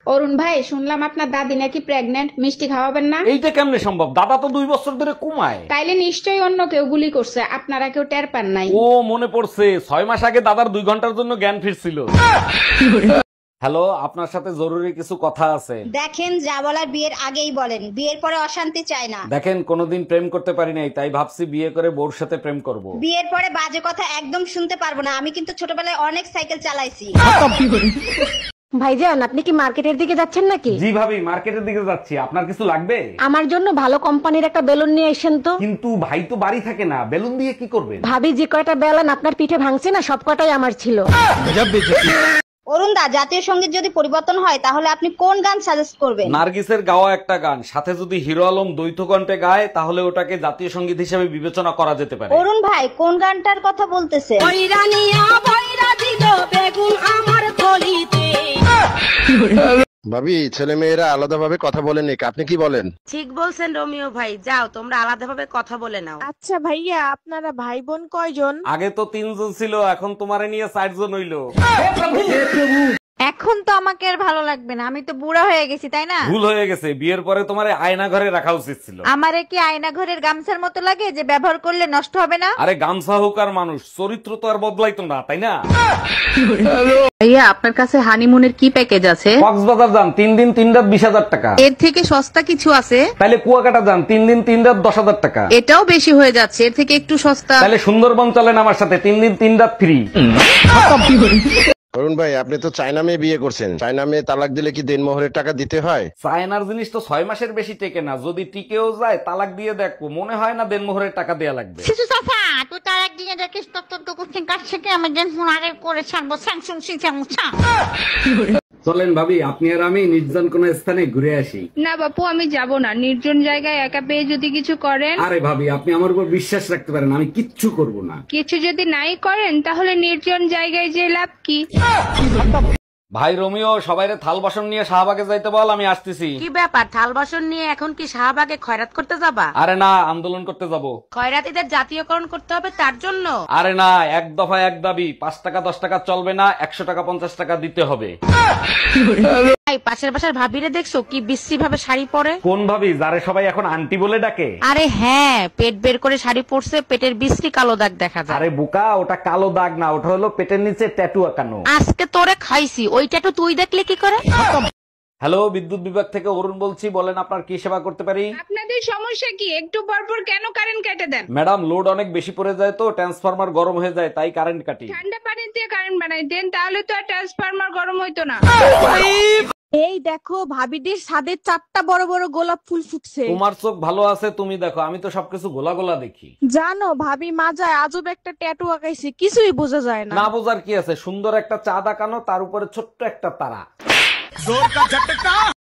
অরুণ ভাই, শুনলাম আপনার দাদি নাকি প্রেগনেন্ট, মিষ্টি খাওয়াবেন না? এইটা কেমনে সম্ভব? দাদা তো 2 বছর ধরে ঘুমায়। তাইলে নিশ্চয়ই অন্য কেউ গুলি করছে, আপনারা কেউ টের পান নাই। ও মনে পড়ছে, 6 মাস আগে দাদার 2 ঘন্টার জন্য জ্ঞান ফিরছিল। হ্যালো, আপনার সাথে জরুরি কিছু কথা আছে। দেখেন, যা বলার বিয়ের আগেই বলেন, বিয়ের পরে অশান্তি চাই না। দেখেন, কোনোদিন প্রেম করতে পারি নাই, তাই ভাবছি বিয়ে করে বউর সাথে প্রেম করব। বিয়ের পরে বাজে কথা একদম শুনতে পারবো না, আমি কিন্তু ছোটবেলায় অনেক সাইকেল চালাইছি। ভাইজান, আপনি কি মার্কেটের দিকে যাচ্ছেন নাকি? জি ভাবি, মার্কেটের দিকে যাচ্ছি। আপনার কিছু লাগবে? আমার জন্য ভালো কোম্পানির একটা বেলুন নিয়ে এসেন তো। কিন্তু ভাই তো বাড়ি থাকে না, বেলুন দিয়ে কি করবেন? ভাবি যে কয়টা বেলুন আপনার পিঠে ভাঙছে না, সব কটাই আমার ছিল। অরুণ দা, জাতীয় সঙ্গীত যদি পরিবর্তন হয় তাহলে আপনি কোন গান সাজেস্ট করবেন? নার্গিসের গাওয়া একটা গান, সাথে যদি হিরো আলম দ্বৈত কণ্ঠে গায় তাহলে ওটাকে জাতীয় সঙ্গীত হিসেবে বিবেচনা করা যেতে পারে। অরুণ ভাই, কোন গানটার কথা বলতেছে? ভাবি, ছেলে মেয়েরা আলাদাভাবে কথা বলেন, আপনি কি বলেন? ঠিক বলছেন রোমিও ভাই, যাও তোমরা আলাদাভাবে কথা বলে নাও। আচ্ছা ভাইয়া, আপনারা ভাই বোন কয়জন? আগে তো 3 জন ছিল, এখন তোমারে নিয়ে 4 জন হইলো। এখন তো আমাকে আর ভালো লাগবে না, আমি তো বুড়া হয়ে গেছি, তাই না? ভুল হয়ে গেছে, বিয়ের পরে তোমারে আয়না ঘরে রাখা উচিত ছিল। আমারে কি আয়না ঘরের গামছার মতো লাগে যে ব্যবহার করলে নষ্ট হবে না? আরে গামছা হোক আর মানুষ, চরিত্র তো আর বদলাইতো না, তাই না? ভাইয়া, আপনার কাছে হানিমুনের কি প্যাকেজ আছে? কক্সবাজার যান 3 দিন 3 রাত 20,000 টাকা। এর থেকে সস্তা কিছু আছে? তাহলে কুয়াকাটা যান 3 দিন 3 রাত 10,000 টাকা। এটাও বেশি হয়ে যাচ্ছে, এর থেকে একটু সস্তা। তাহলে সুন্দরবন চলেন আমার সাথে, 3 দিন 3 রাত ফ্রি। অরুণ ভাই, আপনি তো চায়না মেয়ে বিয়ে করছেন। চায়না মেয়ে তালাক দিলে কি দেনমোহরের টাকা দিতে হয়? চায়নার জিনিস তো 6 মাসের বেশি টেকে না, যদি টিকেও যায় তালাক দিয়ে দেখো, মনে হয় না দেনমোহরের টাকা দেয়া লাগবে। শিশু সাফা, তুই তার একদিনে দেখিস তত্ত্ব কুচিং কাছ থেকে আমি যেন আগে করে ছাড়বো স্যাংসুং সিংসা। চলেন ভাবি, আপনি আর আমি নির্জন কোন স্থানে ঘুরে আসি। না বাপু, আমি যাব না, নির্জন জায়গায় একা পেয়ে যদি কিছু করেন। আরে ভাবি, আপনি আমার উপর বিশ্বাস রাখতে পারেন, আমি কিচ্ছু করব না। কিছু যদি নাই করেন তাহলে নির্জন জায়গায় যে লাভ কি? ভাই রোমিও, সবাইরে থাল বাসন নিয়ে শাহবাগে যাইতে বল, আমি আসতেছি। কি ব্যাপার, থাল বাসন নিয়ে এখন কি শাহবাগে খয়রাত করতে যাবা? আরে না, আন্দোলন করতে যাব। খয়রাতিদের জাতীয়করণ করতে হবে তার জন্য? আরে না, এক দফা এক দাবি, 5 টাকা 10 টাকা চলবে না, 100 টাকা 50 টাকা দিতে হবে। ভাই, পাশের বাসার ভাবিরে দেখছো কি বিশ্রী ভাবে শাড়ি পরে? কোন ভাবি, যারে সবাই এখন আন্টি বলে ডাকে? আরে হ্যাঁ, পেট বের করে শাড়ি পরছে, পেটের বিশ্রী কালো দাগ দেখা যায়। আরে বোকা, ওটা কালো দাগ না, ওটা হলো পেটের নিচে ট্যাটু আঁকানো। আজকে তোরে খাইছি, ওইটা তো তুই দেখলে কি করে? হ্যালো, বিদ্যুৎ বিভাগ থেকে অরুণ বলছি, বলেন আপনার কি সেবা করতে পারি? আপনাদের সমস্যা কি? একটু পরপর কেন কারেন্ট কেটে দেন? ম্যাডাম, লোড অনেক বেশি পড়ে যায় তো ট্রান্সফরমার গরম হয়ে যায়, তাই কারেন্ট কাটি। ঠান্ডা পানি দিয়ে কারেন্ট বানাইতেন, তাহলে তো আর ট্রান্সফরমার গরম হইতো না। এই দেখো, ভাবিদের ছাদে 4টা বড় বড় গোলাপ ফুল ফুটছে। তোমার চোখ ভালো আছে, তুমি দেখো, আমি তো সবকিছু গোলা গোলা দেখি। জানো, ভাবি মাজায় আজব একটা ট্যাটু আঁকাইছে, কিছুই বোঝা যায় না। না বোঝার কি আছে, সুন্দর একটা চাঁদ আঁকানো, তার উপরে ছোট্ট একটা তারা।